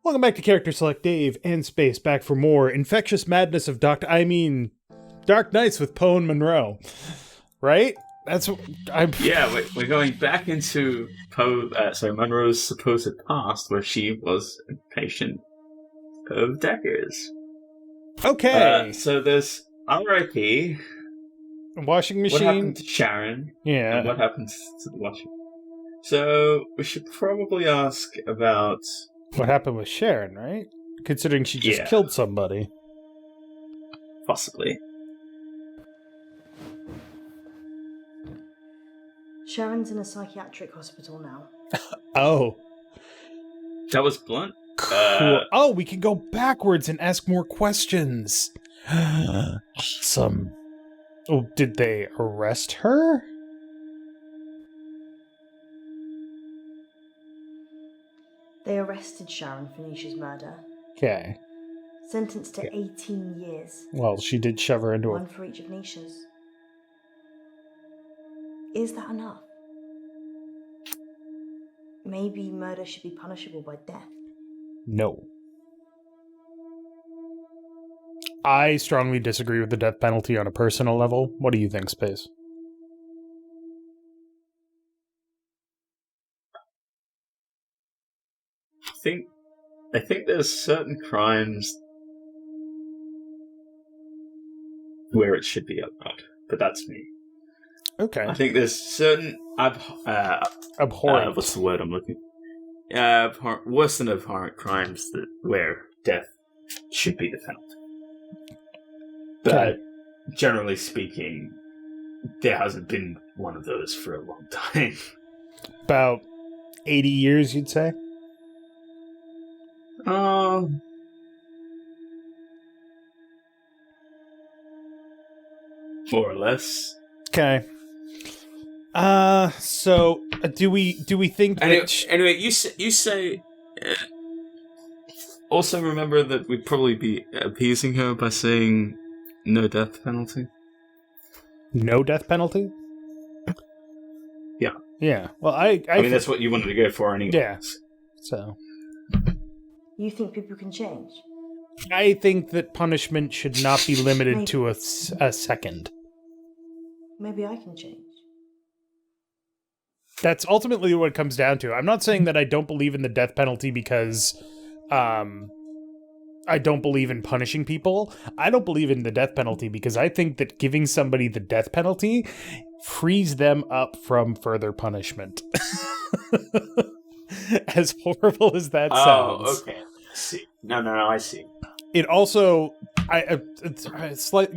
Welcome back to Character Select. Dave and Space back for more Infectious Madness of Dark Nights with Poe and Munro. Right? That's what I'm... Yeah, we're going back into Munro's supposed past, where she was a patient of Decker's. Okay. So there's R.I.P. Washing machine. What happened to Sharon? Yeah. And what happens to the washing? So we should probably ask about what happened with Sharon, right? Considering she just killed somebody. Possibly. Sharon's in a psychiatric hospital now. Oh. That was blunt. Cool. We can go backwards and ask more questions. Awesome. Oh, did they arrest her? They arrested Sharon for Nisha's murder. Okay. Sentenced to 18 years. Well, she did shove her into one for each of Nisha's. Is that enough? Maybe murder should be punishable by death. No. I strongly disagree with the death penalty on a personal level. What do you think, Space? I think there's certain crimes where it should be outlawed, but that's me. Okay. I think there's certain abhorrent. What's the word I'm looking? Worse than abhorrent crimes where death should be the penalty. But generally speaking, there hasn't been one of those for a long time. About 80 years, you'd say? More or less. Okay. So do we think that... Anyway, you say also remember that we'd probably be appeasing her by saying no death penalty? No death penalty? Yeah. Yeah. Well, I mean, that's what you wanted to go for anyway. Yeah. So... You think people can change? I think that punishment should not be limited to a second. Maybe I can change. That's ultimately what it comes down to. I'm not saying that I don't believe in the death penalty because I don't believe in punishing people. I don't believe in the death penalty because I think that giving somebody the death penalty frees them up from further punishment. As horrible as that sounds. Oh, okay. I see. No, I see. It also,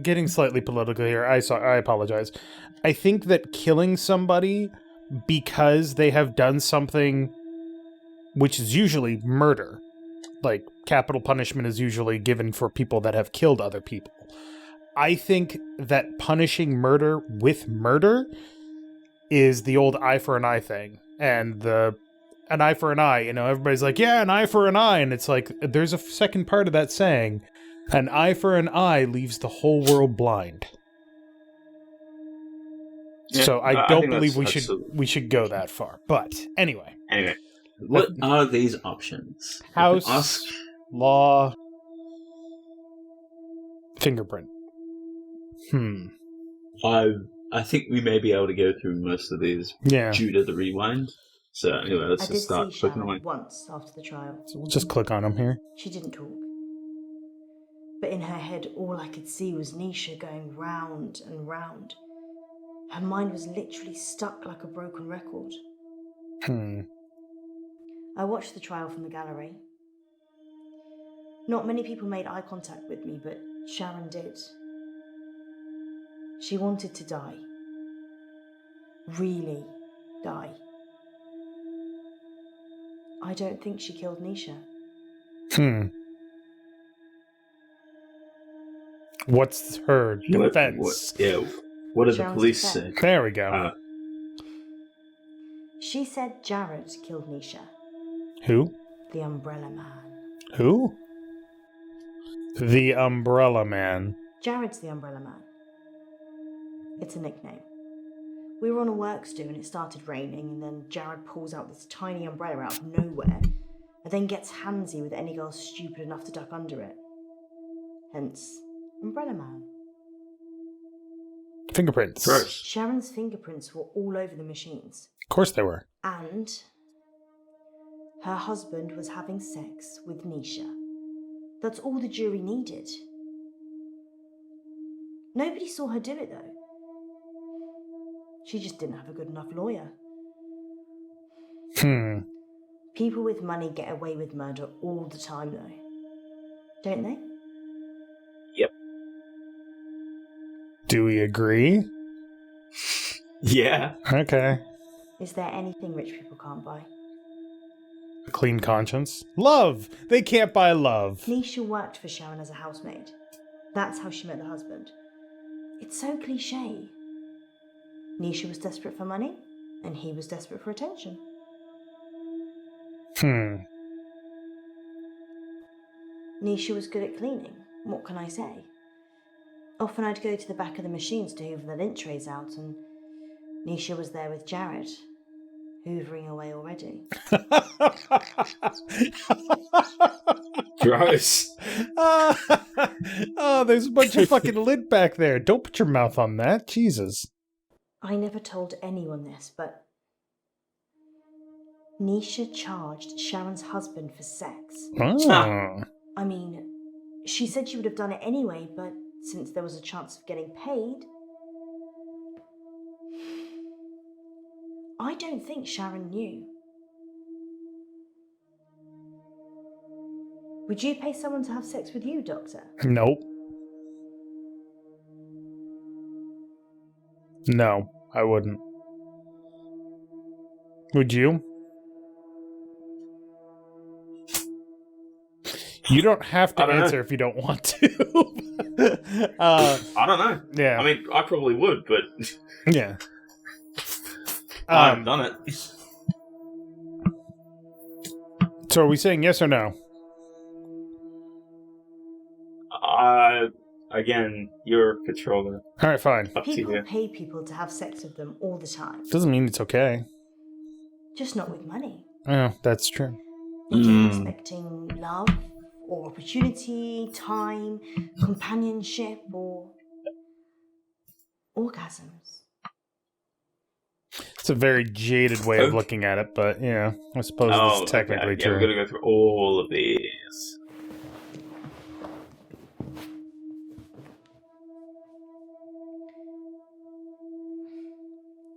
getting slightly political here. I apologize. I think that killing somebody because they have done something, which is usually murder, like capital punishment is usually given for people that have killed other people. I think that punishing murder with murder is the old eye for an eye thing, and an eye for an eye, everybody's like, yeah, an eye for an eye. And it's like, there's a second part of that saying, an eye for an eye leaves the whole world blind. Yeah, so I don't believe we should go that far. But anyway. What are these options? House, law, fingerprint. I think we may be able to go through most of these due to the rewind. So anyway, let's just start clicking away. Once after the trial. So we'll just click on them here. She didn't talk. But in her head, all I could see was Nisha going round and round. Her mind was literally stuck like a broken record. I watched the trial from the gallery. Not many people made eye contact with me, but Sharon did. She wanted to die. Really die. I don't think she killed Nisha. What's her defense? What did the police say? There we go. She said Jared killed Nisha. Who? The Umbrella Man. Who? The Umbrella Man. Jared's the Umbrella Man. It's a nickname. We were on a work sto and it started raining, and then Jared pulls out this tiny umbrella out of nowhere and then gets handsy with any girl stupid enough to duck under it. Hence, Umbrella Man. Fingerprints. Gross. Sharon's fingerprints were all over the machines. Of course they were. And her husband was having sex with Nisha. That's all the jury needed. Nobody saw her do it, though. She just didn't have a good enough lawyer. People with money get away with murder all the time, though. Don't they? Yep. Do we agree? Yeah. Okay. Is there anything rich people can't buy? A clean conscience. Love! They can't buy love. Nisha worked for Sharon as a housemaid. That's how she met the husband. It's so cliche. Nisha was desperate for money, and he was desperate for attention. Nisha was good at cleaning. What can I say? Often I'd go to the back of the machines to hoover the lint trays out, and Nisha was there with Jared, hoovering away already. Gross. Oh, there's a bunch of fucking lint back there. Don't put your mouth on that. Jesus. I never told anyone this, but Nisha charged Sharon's husband for sex. Oh. I mean, she said she would have done it anyway, but since there was a chance of getting paid, I don't think Sharon knew. Would you pay someone to have sex with you, Doctor? Nope. No, I wouldn't. Would you? You don't have to answer if you don't want to. I don't know. Yeah. I mean, I probably would, but Yeah. I haven't done it. So are we saying yes or no? Again, you're a controller. All right, fine. Up to People you. pay people to have sex with them all the time. Doesn't mean it's okay. Just not with money. Oh, that's true. You're expecting love, or opportunity, time, companionship, or orgasms. It's a very jaded way of looking at it, but yeah, I suppose it's technically okay. true. Yeah, we're going to go through all of these.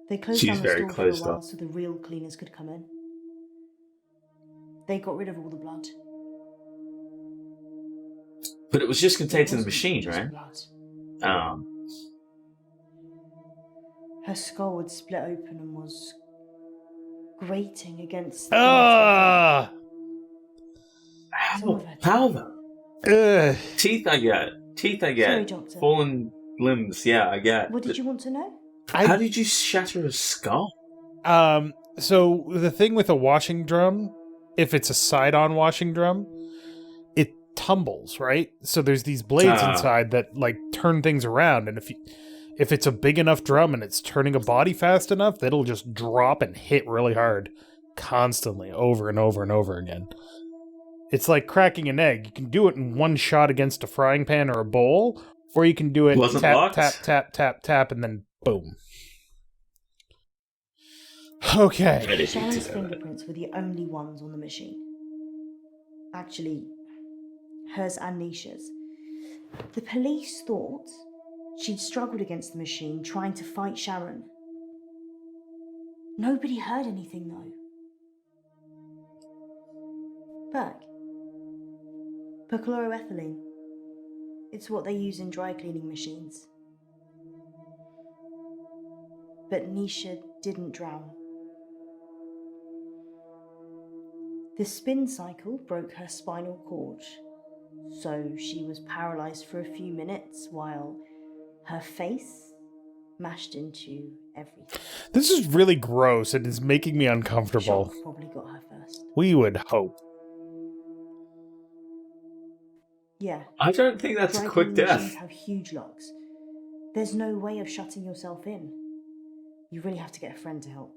They closed She's down the very store for a closed while up. so the real cleaners could come in. They got rid of all the blood. But it was just contained in the It wasn't machine, just right? blood. Her skull had split open and was grating against the Ah! Some of her How teeth. Ugh. Teeth I get. Sorry, Doctor. Fallen limbs, yeah, I get. What did you want to know? How did you shatter a skull? So the thing with a washing drum, if it's a side-on washing drum, it tumbles, right? So there's these blades inside that like turn things around, and if it's a big enough drum and it's turning a body fast enough, it'll just drop and hit really hard, constantly, over and over and over again. It's like cracking an egg. You can do it in one shot against a frying pan or a bowl, or you can do it tap, tap, tap, tap, tap, and then boom. Okay. Sharon's fingerprints were the only ones on the machine. Actually, hers and Nisha's. The police thought she'd struggled against the machine trying to fight Sharon. Nobody heard anything though. Berg. Perchloroethylene. It's what they use in dry cleaning machines. But Nisha didn't drown. The spin cycle broke her spinal cord, so she was paralyzed for a few minutes while her face mashed into everything. This is really gross and is making me uncomfortable. Shock probably got her first. We would hope. Yeah. I don't think that's a Dry quick cleaning death. machines have huge locks. There's no way of shutting yourself in. You really have to get a friend to help.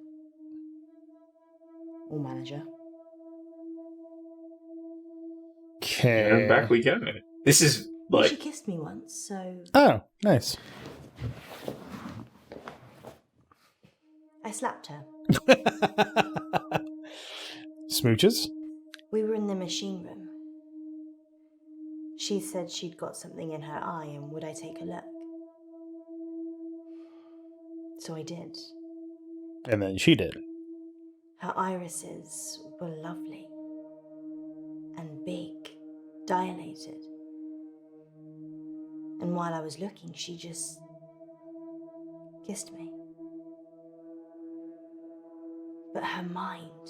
Or manager. And back we go. This is Well, like she kissed me once, so Oh, nice. I slapped her. Smooches? We were in the machine room. She said she'd got something in her eye and would I take a look? So I did. And then she did. Her irises were lovely and big, dilated. And while I was looking, she just kissed me. But her mind,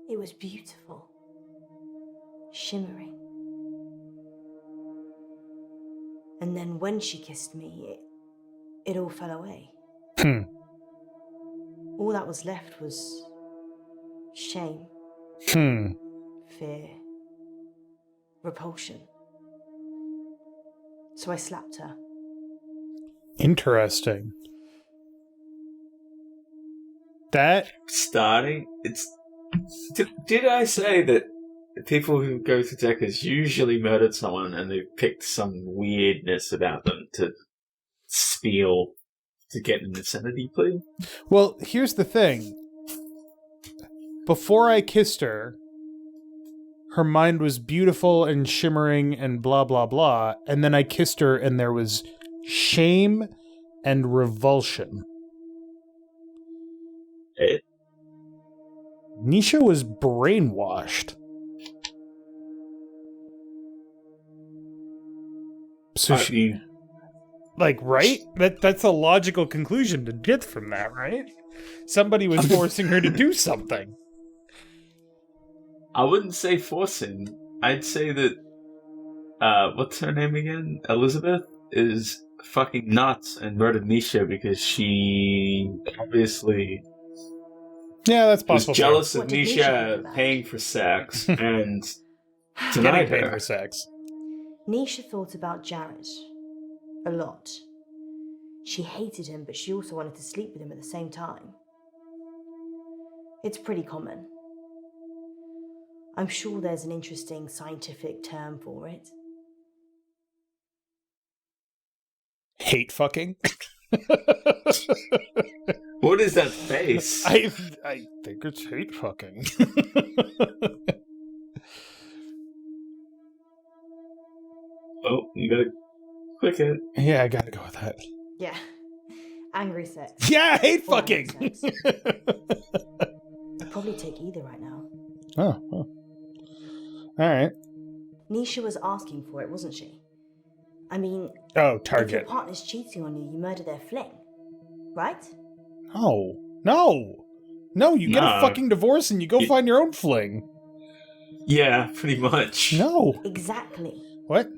it was beautiful, shimmering. And then when she kissed me, it all fell away. All that was left was shame, fear, repulsion. So I slapped her. Interesting. That starting. It's. Did I say that people who go to Deckers usually murdered someone and they've picked some weirdness about them to steal to get an insanity plea? Well, here's the thing. Before I kissed her, her mind was beautiful and shimmering and blah, blah, blah. And then I kissed her and there was shame and revulsion. Nisha was brainwashed. So she... Like, right? That's a logical conclusion to get from that, right? Somebody was forcing her to do something. I wouldn't say forcing. I'd say that, what's her name again? Elizabeth is fucking nuts and murdered Nisha because she obviously Yeah, that's possible. was jealous of What did Nisha think Nisha about paying for sex and Getting denied paid her. for sex. Nisha thought about Jared a lot. She hated him, but she also wanted to sleep with him at the same time. It's pretty common. I'm sure there's an interesting scientific term for it. Hate fucking? What is that face? I think it's hate fucking. Oh, you gotta click it. Yeah, I gotta go with that. Yeah. Angry sex. Yeah, hate Or fucking. angry sex. I'd probably take either right now. Oh, well. All right. Nisha was asking for it, wasn't she? I mean, Oh, if your target. partner's cheating on you, you murder their fling. Right? No, you get a No. fucking divorce and you go find your own fling. Yeah, pretty much. No. Exactly. What?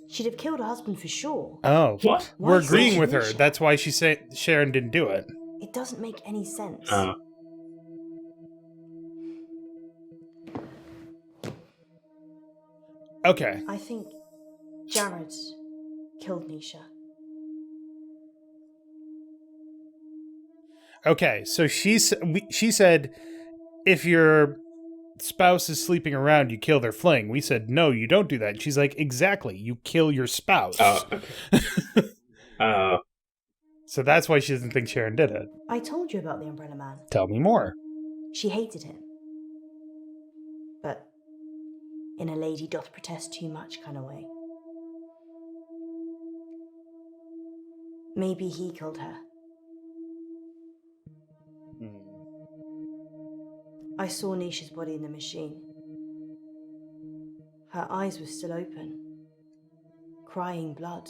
She'd have killed her husband for sure. Oh. What? Why We're such agreeing with her. Nisha? That's why she said Sharon didn't do it. It doesn't make any sense. Oh. Okay. I think Jared killed Nisha. Okay, so she said if your spouse is sleeping around, you kill their fling. We said, no, you don't do that. And she's like, exactly, you kill your spouse. Oh, okay. Oh. So that's why she doesn't think Sharon did it. I told you about the Umbrella Man. Tell me more. She hated him. But in a lady doth protest too much kind of way. Maybe he killed her. I saw Nisha's body in the machine. Her eyes were still open, crying blood.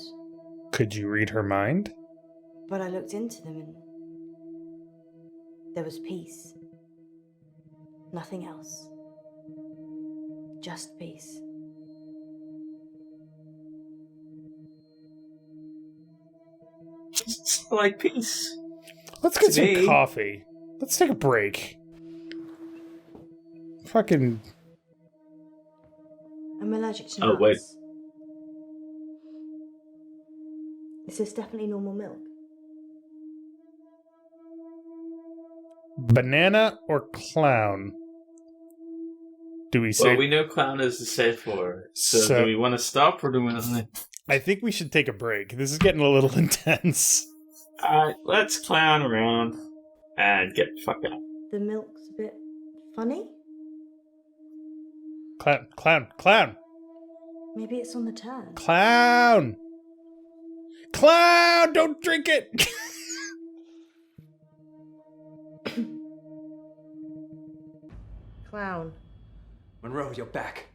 Could you read her mind? But I looked into them and there was peace. Nothing else. Just peace. It's like peace. Let's get Today- some coffee. Let's take a break. Fucking... I'm allergic to Oh, nuts. wait. Is this definitely normal milk? Banana or clown? Do we say... Well, we know clown is a safe word. So do we want to stop or do we want to... I think we should take a break. This is getting a little intense. Alright, let's clown around and get the fuck out. The milk's a bit funny. Clown. Maybe it's on the turn. Clown, don't drink it. Clown. Munro, you're back.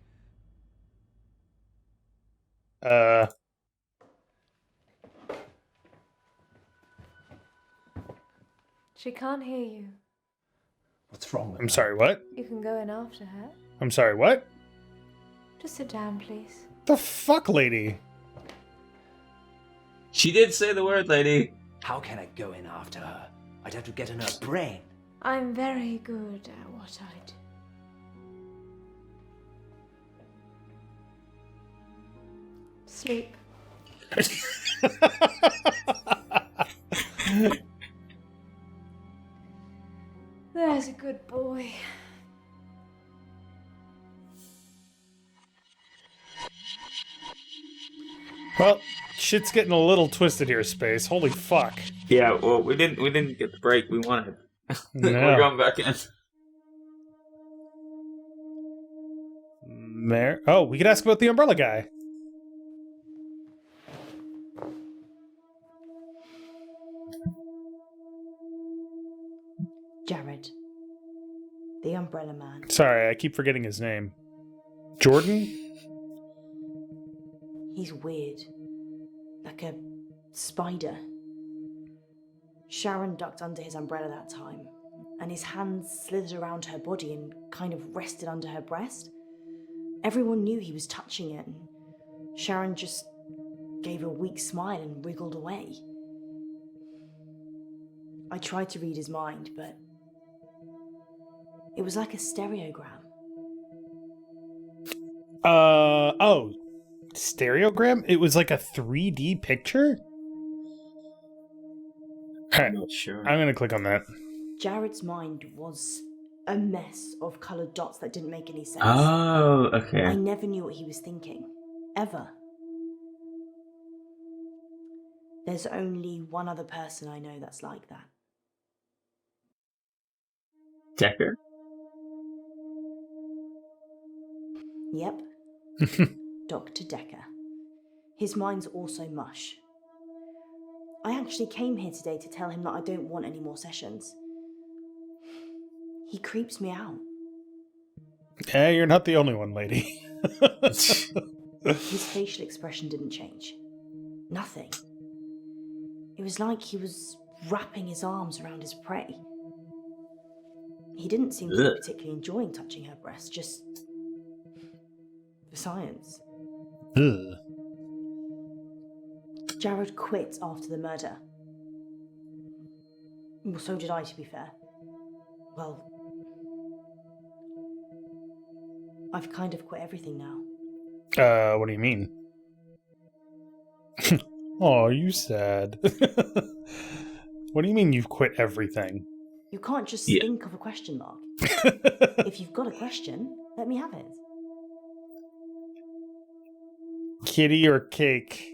She can't hear you. What's wrong with I'm her? sorry, what? You can go in after her. I'm sorry, what? Just sit down, please. The fuck, lady? She did say the word, lady. How can I go in after her? I'd have to get in her brain. I'm very good at what I do. Sleep. There's a good boy. Well, shit's getting a little twisted here, Space. Holy fuck. Yeah, well, we didn't get the break we wanted. No. We're going back in. Oh, we could ask about the umbrella guy. Jared. The umbrella man. Sorry, I keep forgetting his name. Jordan? He's weird. Like a spider. Sharon ducked under his umbrella that time, and his hands slithered around her body and kind of rested under her breast. Everyone knew he was touching it, and Sharon just gave a weak smile and wriggled away. I tried to read his mind, but it was like a stereogram. Oh. Stereogram? It was like a 3D picture? Alright, I'm not sure. I'm gonna click on that. Jared's mind was a mess of coloured dots that didn't make any sense. Oh, I okay. never knew what he was thinking. Ever. There's only one other person I know that's like that. Decker? Yep. Dr. Decker. His mind's also mush. I actually came here today to tell him that I don't want any more sessions. He creeps me out. Yeah, you're not the only one, lady. His facial expression didn't change. Nothing. It was like he was wrapping his arms around his prey. He didn't seem to be particularly enjoying touching her breast, just for science. Ugh. Jared quit after the murder. Well, so did I, to be fair. Well, I've kind of quit everything now. What do you mean? Oh, you sad. What do you mean you've quit everything? You can't just think of a question mark. If you've got a question, let me have it. Kitty or cake?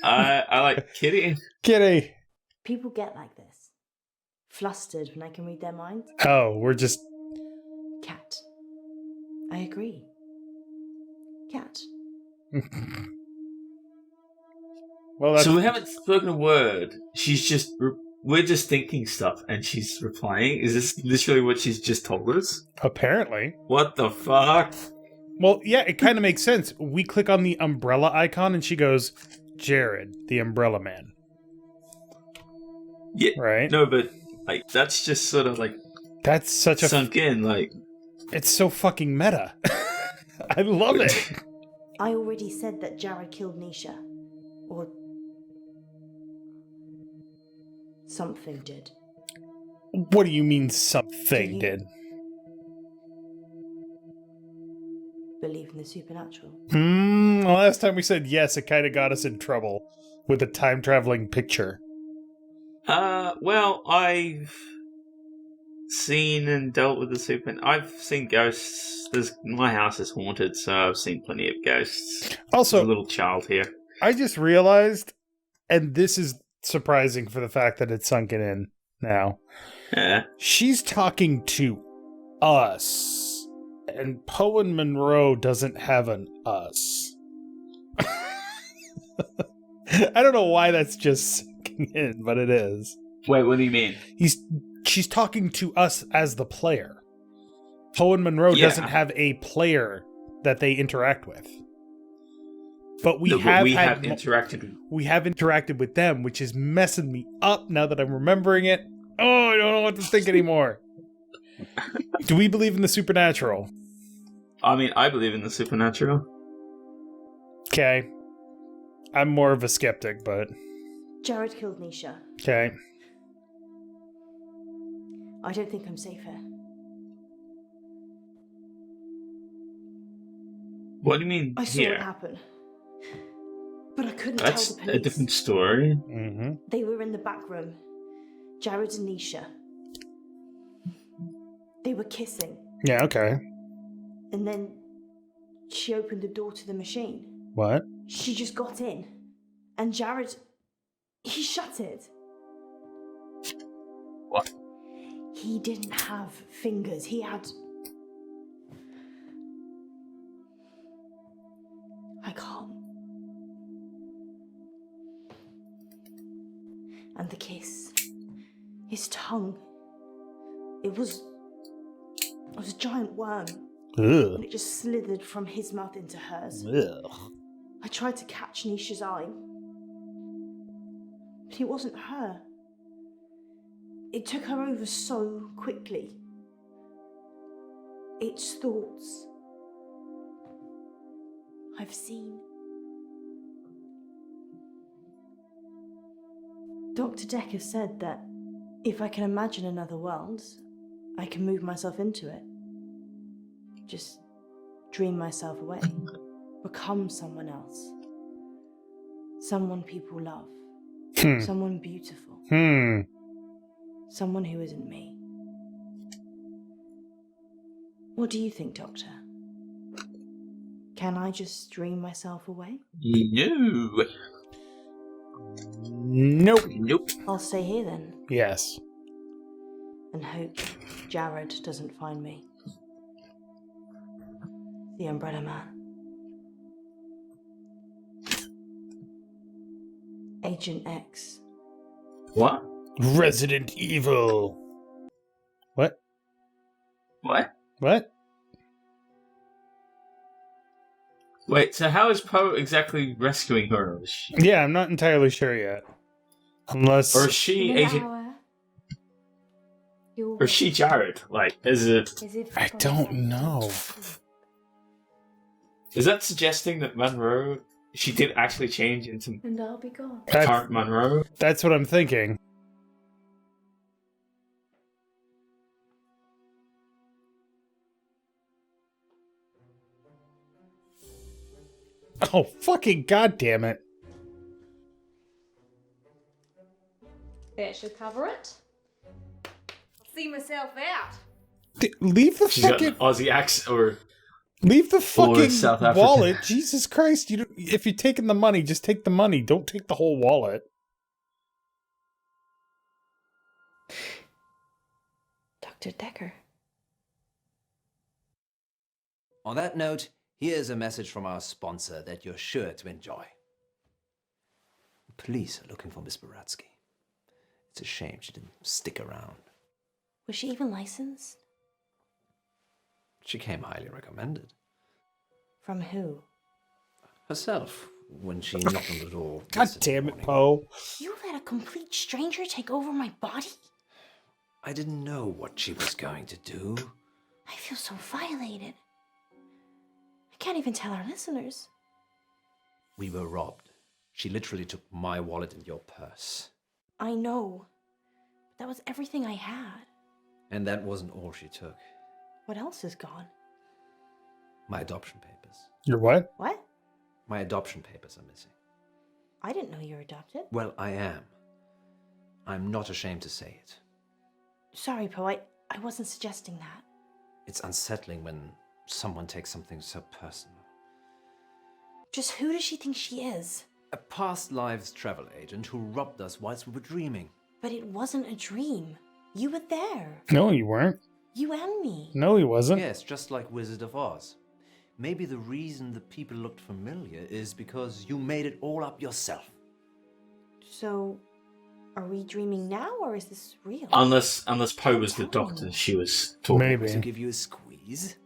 I like kitty. Kitty. People get like this. Flustered when I can read their minds. Oh, we're just... Cat. I agree. Cat. Well, that's... So we haven't spoken a word. She's just... We're just thinking stuff and she's replying. Is this literally what she's just told us? Apparently. What the fuck? Well, yeah, it kind of makes sense. We click on the umbrella icon and she goes, Jared, the umbrella man. Yeah. Right? No, but like that's just sort of like That's such a... sunk in, like... It's so fucking meta. I love it. I already said that Jared killed Nisha. Or... something did. What do you mean something did? Believe in the supernatural. Last time we said yes, it kind of got us in trouble with a time-traveling picture. Well, I've seen and dealt with the I've seen ghosts My house is haunted, so I've seen plenty of ghosts. Also, There's a little child here. I just realized, and this is surprising for the fact that it's sunken in now. Yeah. She's talking to us, and Poe and Munro doesn't have an us. I don't know why that's just sinking in, but it is. Wait, what do you mean? She's talking to us as the player. Poe and Munro doesn't have a player that they interact with. But we have interacted. We have interacted with them, which is messing me up now that I'm remembering it. Oh, I don't know what to think anymore. Do we believe in the supernatural? I mean, I believe in the supernatural. Okay. I'm more of a skeptic, but... Jared killed Nisha. Okay. I don't think I'm safe here. What do you mean I saw here? it happen. But I couldn't That's tell the police. a different story. Mm-hmm. They were in the back room. Jared and Nisha. They were kissing. Yeah, okay. And then she opened the door to the machine. What? She just got in. And Jared, he shut it. What? He didn't have fingers. He had... I can't. And the kiss. His tongue. It was a giant worm. Ugh. And it just slithered from his mouth into hers. Ugh. I tried to catch Nisha's eye. But it wasn't her. It took her over so quickly. It's thoughts I've seen. Dr. Decker said that if I can imagine another world, I can move myself into it. Just dream myself away. Become someone else. Someone people love. Someone beautiful. Someone who isn't me. What do you think, Doctor? Can I just dream myself away? No. Nope. Nope. I'll stay here then, Yes. and hope Jared doesn't find me. The Umbrella Man. Agent X. What? Resident Evil. What? What? What? Wait, so how is Poe exactly rescuing her? Yeah, I'm not entirely sure yet. Unless... Or is she In an Agent... hour, you'll Or is she Jared? Like, is it... as if I don't know. Is that suggesting that Munro... She did actually change into And I'll be gone. Tart Munro? That's what I'm thinking. Oh, fucking goddamn it. That should cover it. I'll see myself out. Leave the She's got fucking... an Aussie accent, or... Leave the fucking South African. wallet. Jesus Christ. If you're taking the money, just take the money. Don't take the whole wallet. Dr. Decker. On that note, here's a message from our sponsor that you're sure to enjoy. The police are looking for Miss Baratsky. It's a shame she didn't stick around. Was she even licensed? She came highly recommended. From who? Herself, when she knocked on the door. God yesterday damn it, morning. Poe. You let a complete stranger take over my body? I didn't know what she was going to do. I feel so violated. I can't even tell our listeners. We were robbed. She literally took my wallet and your purse. I know. That was everything I had. And that wasn't all she took. What else is gone? My adoption papers. Your what? What? My adoption papers are missing. I didn't know you were adopted. Well, I am. I'm not ashamed to say it. Sorry, Poe. I wasn't suggesting that. It's unsettling when someone take something so personal. Just who does she think she is? A past lives travel agent who robbed us whilst we were dreaming. But it wasn't a dream. You were there. No, you weren't. You and me. No, he wasn't. Yes, just like Wizard of Oz. Maybe the reason the people looked familiar is because you made it all up yourself. So, are we dreaming now, or is this real? Unless Poe was the doctor she was talking Maybe. To give you a squeeze?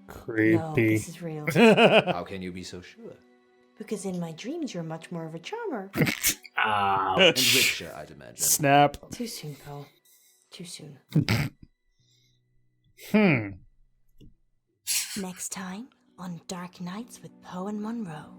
Creepy. No, this is real. How can you be so sure? Because in my dreams, you're much more of a charmer. Ouch. And richer, I'd imagine. Snap. Too soon, Poe. Too soon. Next time on Dark Nights with Poe and Munro.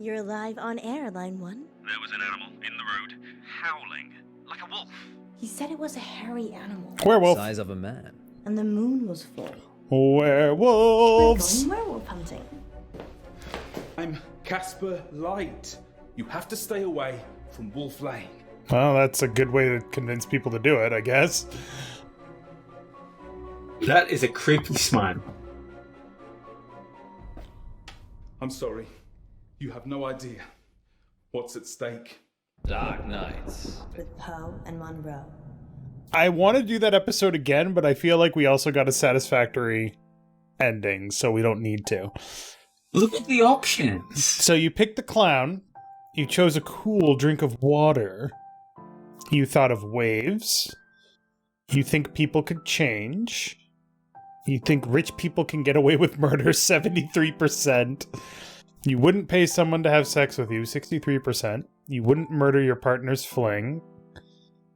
You're live on air, Line 1. There was an animal in the road, howling, like a wolf. He said it was a hairy animal. Werewolf. Size of a man. And the moon was full. Werewolves. We're going werewolf hunting. I'm Casper Light. You have to stay away from Wolf Lane. Well, that's a good way to convince people to do it, I guess. That is a creepy smile. I'm sorry. You have no idea what's at stake. Dark Nights. With Poe and Munro. I want to do that episode again, but I feel like we also got a satisfactory ending, so we don't need to. Look at the options. So you picked the clown. You chose a cool drink of water. You thought of waves. You think people could change. You think rich people can get away with murder, 73%. You wouldn't pay someone to have sex with you, 63%. You wouldn't murder your partner's fling.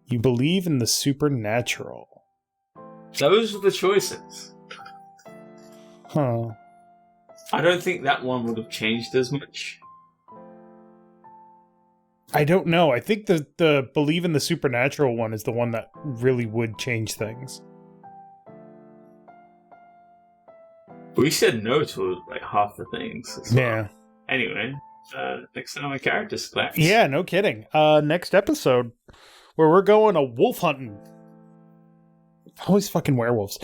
You believe in the supernatural. Those are the choices. Huh. I don't think that one would have changed as much. I don't know. I think the believe in the supernatural one is the one that really would change things. We said no to like half the things as well. Yeah. Anyway, next time on CharacterSelect. Yeah, no kidding. Next episode, where we're going a wolf hunting. Always fucking werewolves.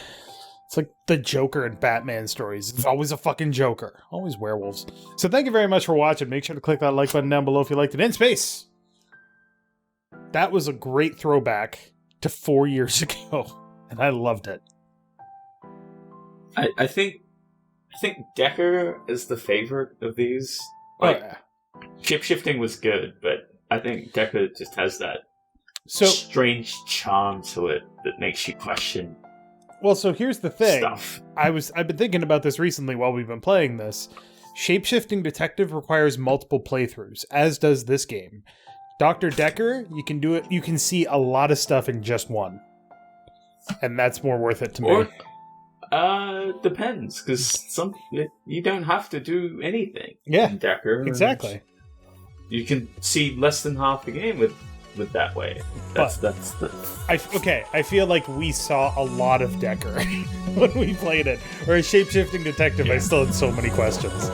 It's like the Joker and Batman stories. It's always a fucking Joker. Always werewolves. So thank you very much for watching. Make sure to click that like button down below if you liked it. In space! That was a great throwback to 4 years ago. And I loved it. I think Decker is the favorite of these. Like, yeah. Shapeshifting was good, but I think Decker just has that So, strange charm to it that makes you question well, so here's the thing. stuff. I've been thinking about this recently while we've been playing this. Shapeshifting Detective requires multiple playthroughs, as does this game. Dr. Decker, you can do it. You can see a lot of stuff in just one, and that's more worth it to me. Or, depends, because you don't have to do anything. Yeah, in Decker, exactly. You can see less than half the game with that way. That's the. I feel like we saw a lot of Decker when we played it. Or a Shapeshifting Detective, I still had so many questions.